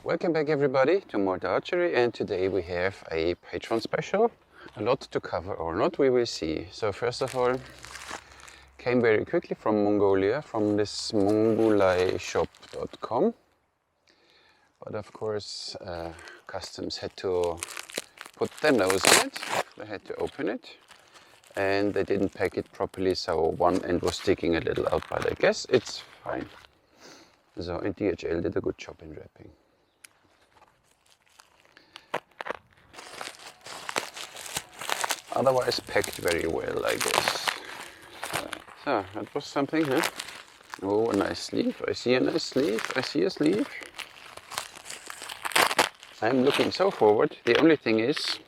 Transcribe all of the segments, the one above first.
Welcome back everybody to Malta Archery, and today we have a Patreon special. A lot to cover or not, we will see. So first of all, came very quickly from Mongolia, from this mongolishop.com. But of course, customs had to put their nose in it. They had to open it. And they didn't pack it properly, so one end was sticking a little out, but I guess it's fine. So, and DHL did a good job in wrapping. Otherwise packed very well, I guess. So, that was something, huh? Oh, a nice sleeve. I see a nice sleeve. I see a sleeve. I'm looking so forward. The only thing is,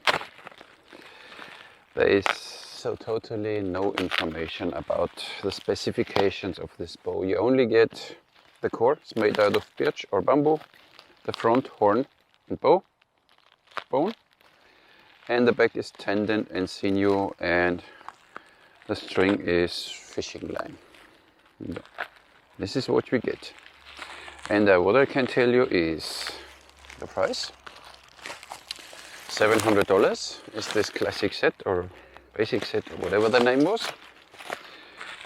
there is so totally no information about the specifications of this bow. You only get the core. It's made out of birch or bamboo, the front, horn and bone, and the back is tendon and sinew, and the string is fishing line. This is what we get. And what I can tell you is the price. $700 is this classic set or basic set or whatever the name was.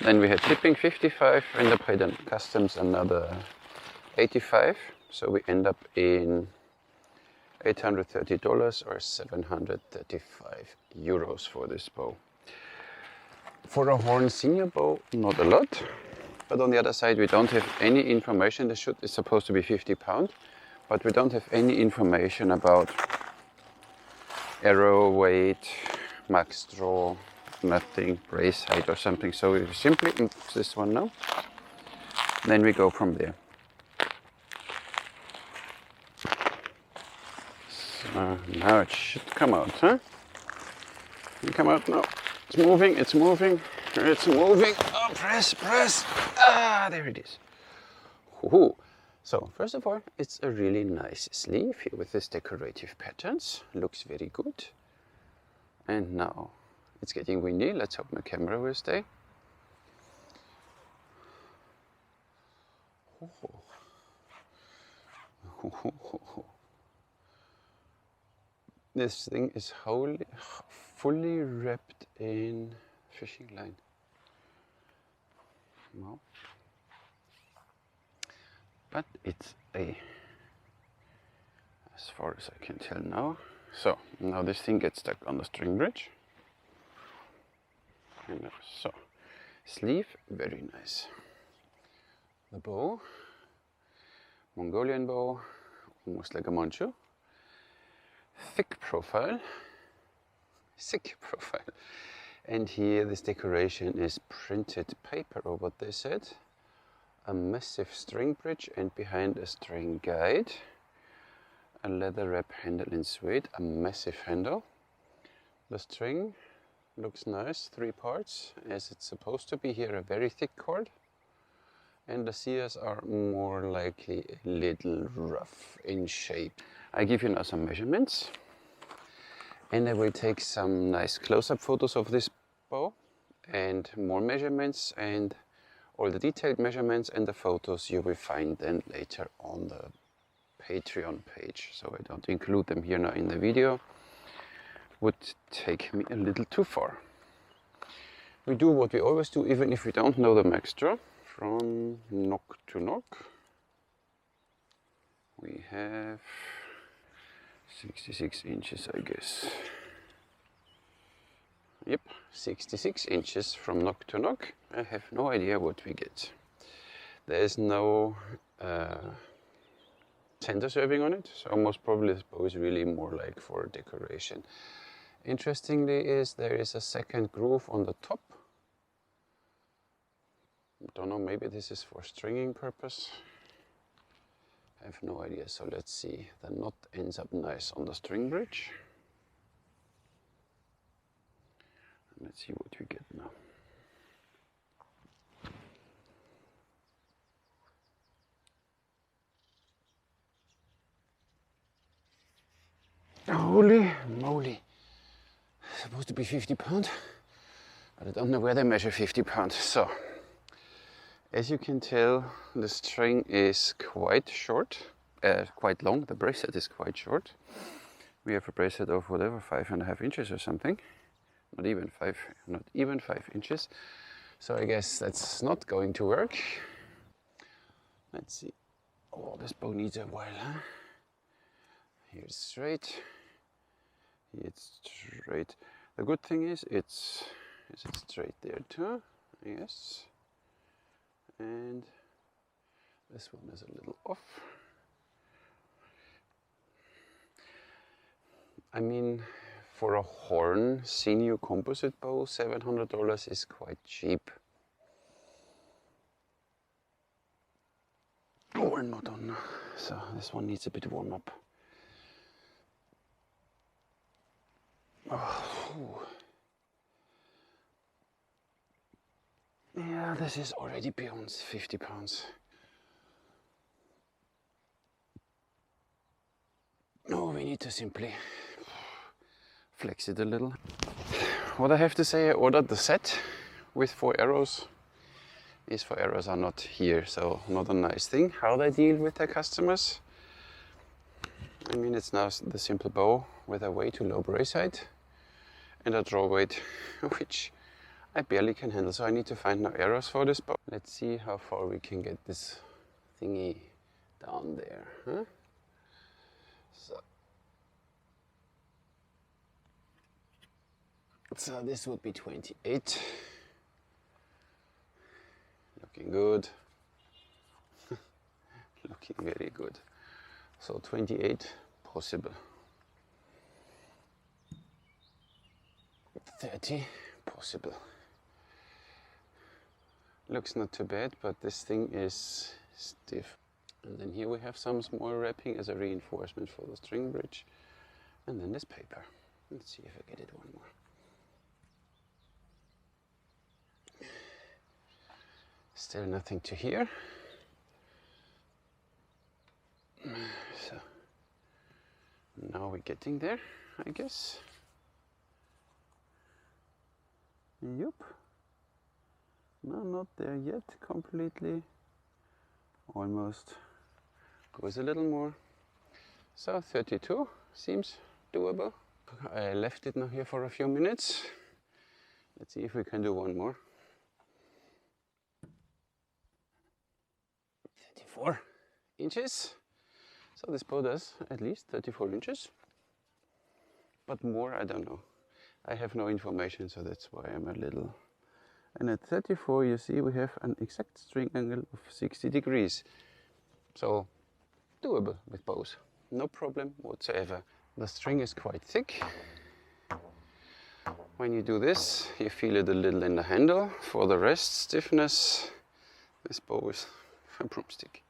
Then we had shipping $55 and I paid on customs another $85. So we end up in $830 or 735 euros for this bow. For a horn senior bow, not a lot. But on the other side, we don't have any information. The shoot is supposed to be 50 pounds, but we don't have any information about arrow weight, max draw, nothing, brace height or something. So we simply use this one now. Then we go from there. So now it should come out, huh? It come out now. It's moving, it's moving, it's moving. Oh, press, press. Ah, there it is. Woohoo. So first of all, it's a really nice sleeve here with this decorative patterns. Looks very good. And now it's getting windy. Let's hope my camera will stay. This thing is fully wrapped in fishing line. Wow. But it's as far as I can tell now. So now this thing gets stuck on the string bridge. And so, sleeve, very nice. The bow, Mongolian bow, almost like a Manchu. Thick profile. And here this decoration is printed paper, or what they said. A massive string bridge, and behind a string guide. A leather wrap handle in suede, a massive handle. The string looks nice, 3 parts, as it's supposed to be here, a very thick cord. And the sears are more likely a little rough in shape. I give you now some measurements. And I will take some nice close-up photos of this bow and more measurements, and all the detailed measurements and the photos you will find then later on the Patreon page. So I don't include them here now in the video. Would take me a little too far. We do what we always do, even if we don't know the max draw. From knock to knock, we have 66 inches, I guess. Yep, 66 inches from knock to knock. I have no idea what we get. There is no center serving on it, so most probably this bow is really more like for decoration. Interestingly is there is a second groove on the top. I don't know, maybe this is for stringing purpose. I have no idea, so let's see. The knot ends up nice on the string bridge. And let's see what we get now. Holy moly. It's supposed to be 50 pounds, but I don't know where they measure 50 pounds. So, as you can tell, the string is quite short. quite long. The bracelet is quite short. We have a bracelet of whatever, 5.5 inches or something. Not even 5 inches. So I guess that's not going to work. Let's see. Oh, this bow needs a while, huh? Here's straight. It's straight. The good thing is it's straight there too. Yes. And this one is a little off. I mean, for a horn sinew composite bow, $700 is quite cheap. Oh, we're not on. So this one needs a bit warm up. Oh. Yeah, this is already beyond 50 pounds. No, we need to simply flex it a little. What I have to say, I ordered the set with 4 arrows. These 4 arrows are not here, so not a nice thing. How they deal with their customers. I mean, it's now the simple bow with a way too low brace height and a draw weight, which I barely can handle. So I need to find now arrows for this bow. Let's see how far we can get this thingy down there. Huh? So this would be 28. Looking good. Looking very good. So 28 possible. 30 possible. Looks not too bad, but this thing is stiff. And then here we have some small wrapping as a reinforcement for the string bridge. And then this paper. Let's see if I get it one more. Still nothing to hear. So now we're getting there, I guess. Yup. No, not there yet completely. Almost. Goes a little more. So 32 seems doable. I left it now here for a few minutes. Let's see if we can do one more. 34 inches. So this bow does at least 34 inches. But more, I don't know. I have no information, so that's why I'm a little... And at 34, you see, we have an exact string angle of 60 degrees. So, doable with bows. No problem whatsoever. The string is quite thick. When you do this, you feel it a little in the handle. For the rest, stiffness, this bow is a broomstick.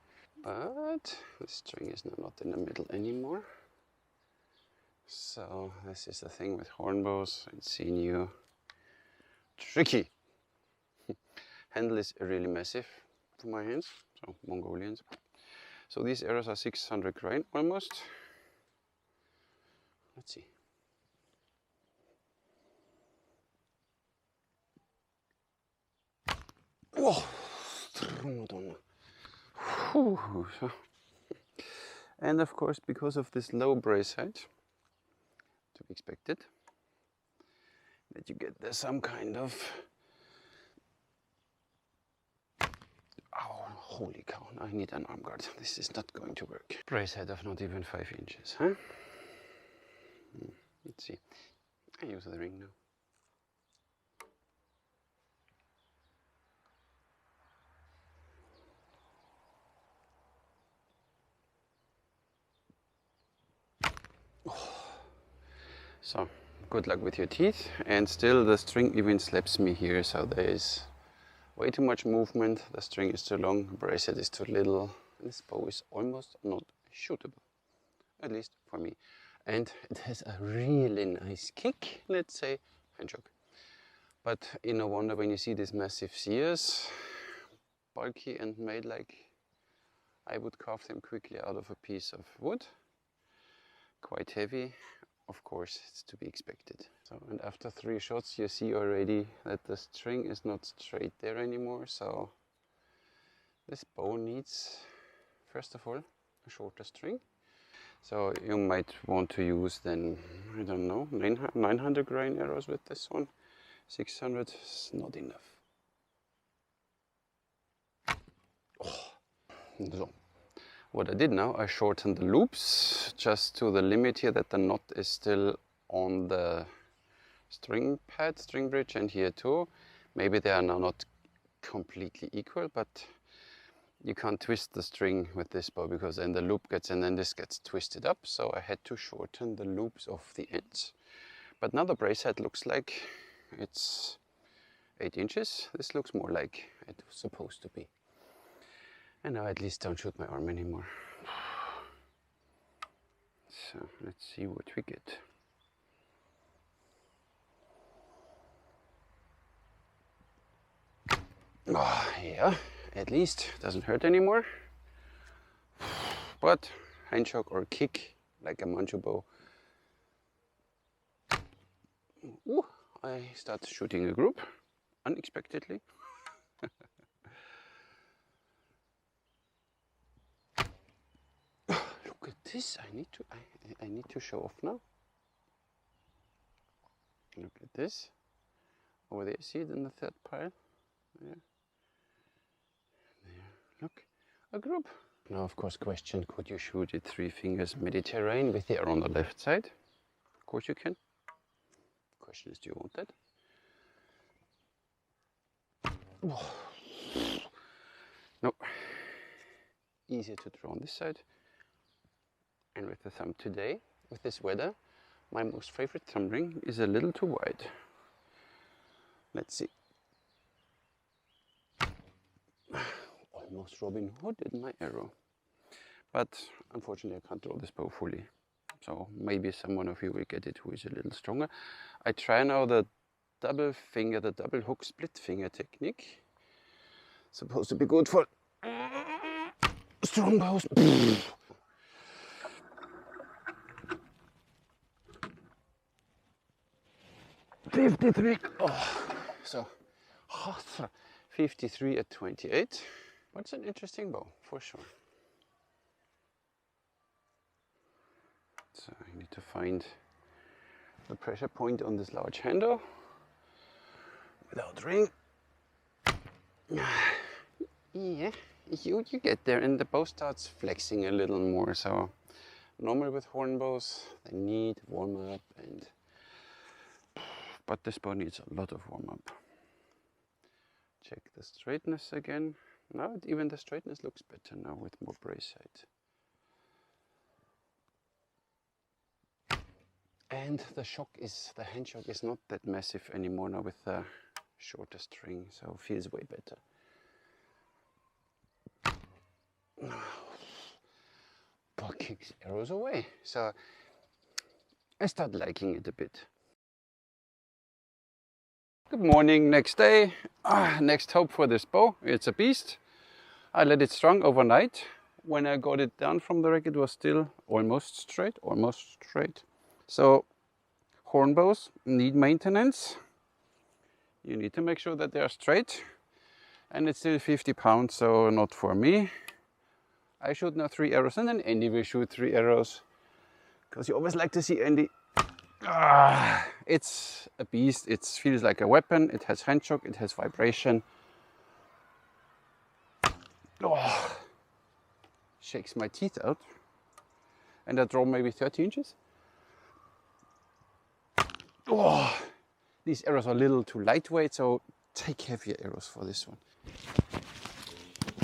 But the string is now not in the middle anymore. So this is the thing with horn bows and sinew. Tricky. Handle is really massive for my hands, so Mongolians. So these arrows are 600 grain almost. Let's see. Whoa! And of course, because of this low brace height, to be expected, that you get there some kind of... Oh, holy cow, I need an arm guard. This is not going to work. Brace height of not even 5 inches, huh? Let's see. I use the ring now. So, good luck with your teeth. And still the string even slaps me here, so there is way too much movement. The string is too long, the bracelet is too little. This bow is almost not shootable, at least for me. And it has a really nice kick, let's say, handjoke. But no wonder when you see these massive sears, bulky and made like I would carve them quickly out of a piece of wood. Quite heavy. Of course, it's to be expected. So, and after 3 shots, you see already that the string is not straight there anymore. So this bow needs, first of all, a shorter string. So you might want to use then, I don't know, 900 grain arrows with this one. 600 is not enough. Oh. So what I did now, I shortened the loops just to the limit here that the knot is still on the string pad, string bridge, and here too. Maybe they are now not completely equal, but you can't twist the string with this bow because then the loop gets, and then this gets twisted up. So I had to shorten the loops of the ends. But now the brace head looks like it's 8 inches. This looks more like it was supposed to be. And now I at least don't shoot my arm anymore. So let's see what we get. Oh, yeah, at least doesn't hurt anymore. But handshock or kick like a manchu bow. Ooh, I start shooting a group unexpectedly. Look at this! I need to show off now. Look at this. Over there, see it in the third pile? There. There. Look, a group. Now, of course, question: could you shoot it 3 fingers Mediterranean with the arrow on the left side? Of course you can. Question is, do you want that? Oh. No. Easier to draw on this side. And with the thumb today, with this weather, my most favorite thumb ring is a little too wide. Let's see. Almost Robin Hooded my arrow. But unfortunately I can't draw this bow fully. So maybe someone of you will get it who is a little stronger. I try now the double finger, the double hook split finger technique. Supposed to be good for strong bows. 53. Oh, so 53 at 28. But it's an interesting bow for sure. So I need to find the pressure point on this large handle without ring. Yeah, you get there and the bow starts flexing a little more. So normally with horn bows they need warm up, but this bow needs a lot of warm up. Check the straightness again. Now even the straightness looks better now with more brace height. And the hand shock is not that massive anymore now with the shorter string, so it feels way better. Bow kicks arrows away, so I start liking it a bit. Good morning, next day. Next hope for this bow. It's a beast. I let it strung overnight. When I got it down from the rack, it was still almost straight. So horn bows need maintenance. You need to make sure that they are straight. And it's still 50 pounds, so not for me. I shoot now 3 arrows, and then Andy will shoot 3 arrows. Because you always like to see Andy. It's a beast. It feels like a weapon. It has hand shock. It has vibration. Oh, shakes my teeth out. And I draw maybe 30 inches. Oh, these arrows are a little too lightweight, so take heavier arrows for this one.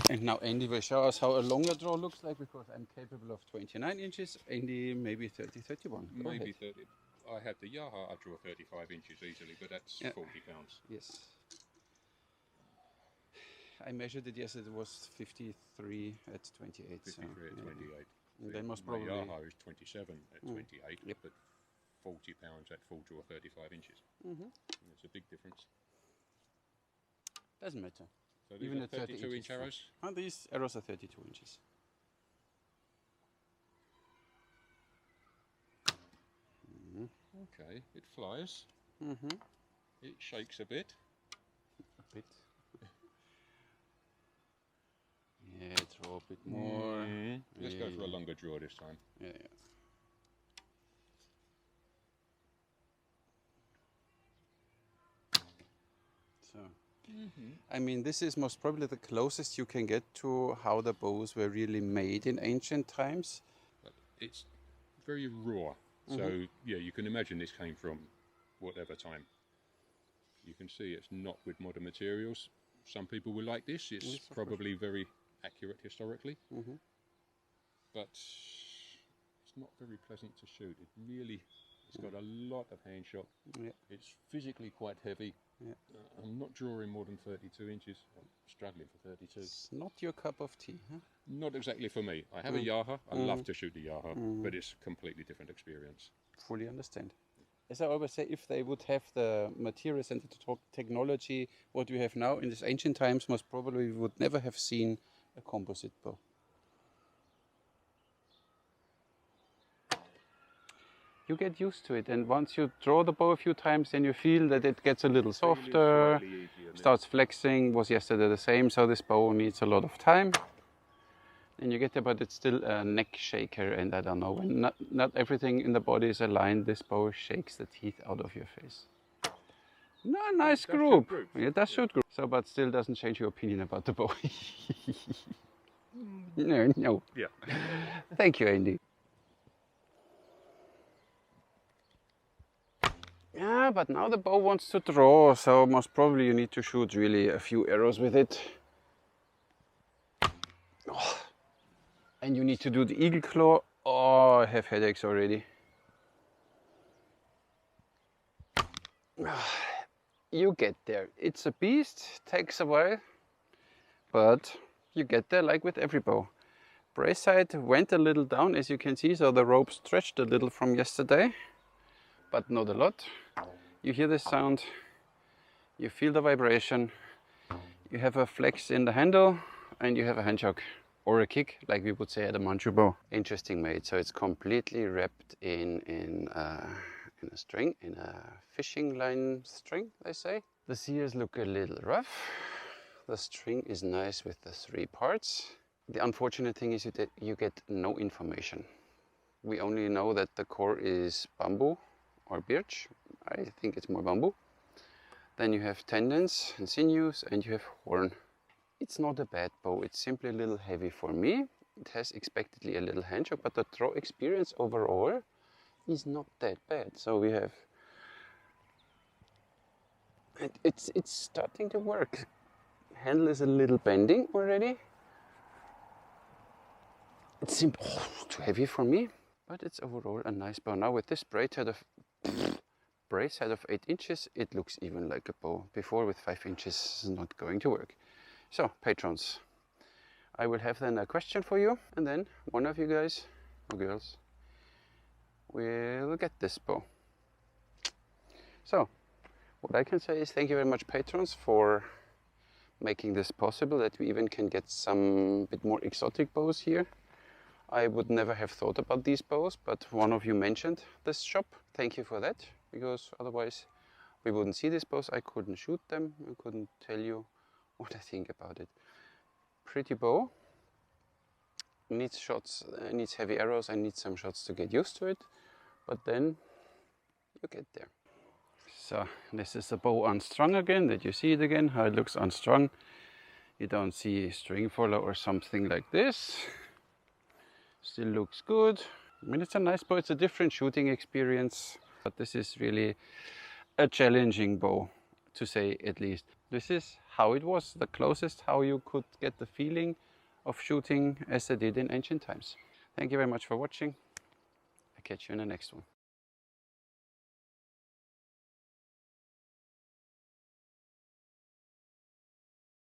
And now Andy will show us how a longer draw looks like, because I'm capable of 29 inches. Andy, maybe 30, 31. Maybe 30. I have the Yaha, I draw 35 inches easily, but that's 40 pounds. Yes. I measured it yesterday, it was 53 at 28. 53 at 28. And then most my probably... Yaha is 27 at 28, yep. but 40 pounds at full draw 35 inches. It's a big difference. Doesn't matter. So these even are 32 inch arrows? Oh, these arrows are 32 inches. Okay, it flies. It shakes a bit. A bit. Yeah, drop. bit more. Let's go for a longer draw this time. Yeah. So, I mean, this is most probably the closest you can get to how the bows were really made in ancient times. But it's very raw. So, yeah, you can imagine this came from whatever time. You can see it's not with modern materials. Some people will like this. It's probably very accurate historically. But it's not very pleasant to shoot. It really, it's got a lot of hand shot. It's physically quite heavy. I'm not drawing more than 32 inches. I'm struggling for 32. It's not your cup of tea, huh? Not exactly for me. I have a Yaha. I love to shoot the Yaha, but it's a completely different experience. Fully understand. As I always say, if they would have the materials and the technology what we have now in these ancient times, most probably we would never have seen a composite bow. You get used to it, and once you draw the bow a few times, then you feel that it gets a little softer, starts flexing. Was yesterday the same, so this bow needs a lot of time. And you get there, but it's still a neck shaker, and I don't know, when not everything in the body is aligned, this bow shakes the teeth out of your face. No, nice group. Yeah, that should group. So, but still doesn't change your opinion about the bow. No. Yeah. Thank you, Andy. Yeah, but now the bow wants to draw, so most probably you need to shoot really a few arrows with it. Oh. And you need to do the eagle claw. Oh, I have headaches already. You get there. It's a beast, takes a while, but you get there like with every bow. Brace side went a little down, as you can see, so the rope stretched a little from yesterday, but not a lot. You hear the sound, you feel the vibration, you have a flex in the handle, and you have a hand shock. Or a kick, like we would say at a Manchu bow. Interesting made. So it's completely wrapped in a string, in a fishing line string, they say. The sears look a little rough. The string is nice with the 3 parts. The unfortunate thing is that you get no information. We only know that the core is bamboo or birch. I think it's more bamboo. Then you have tendons and sinews, and you have horn. It's not a bad bow, it's simply a little heavy for me. It has expectedly a little hand shock, but the draw experience overall is not that bad. So we have, it's starting to work. Handle is a little bending already. It's simply too heavy for me, but it's overall a nice bow. Now with this brace head of 8 inches, it looks even like a bow. Before with 5 inches is not going to work. So, patrons, I will have then a question for you, and then one of you guys, or girls, will get this bow. So, what I can say is thank you very much, patrons, for making this possible, that we even can get some bit more exotic bows here. I would never have thought about these bows, but one of you mentioned this shop. Thank you for that, because otherwise we wouldn't see these bows. I couldn't shoot them, I couldn't tell you what I think about it. Pretty bow, needs shots, needs heavy arrows, and needs some shots to get used to it, but then you get there. So this is the bow unstrung again, that you see it again, how it looks unstrung. You don't see a string follow or something like this. Still looks good. I mean, it's a nice bow, it's a different shooting experience, but this is really a challenging bow, to say at least. This is how it was, the closest how you could get the feeling of shooting as they did in ancient times. Thank you very much for watching. I'll catch you in the next one.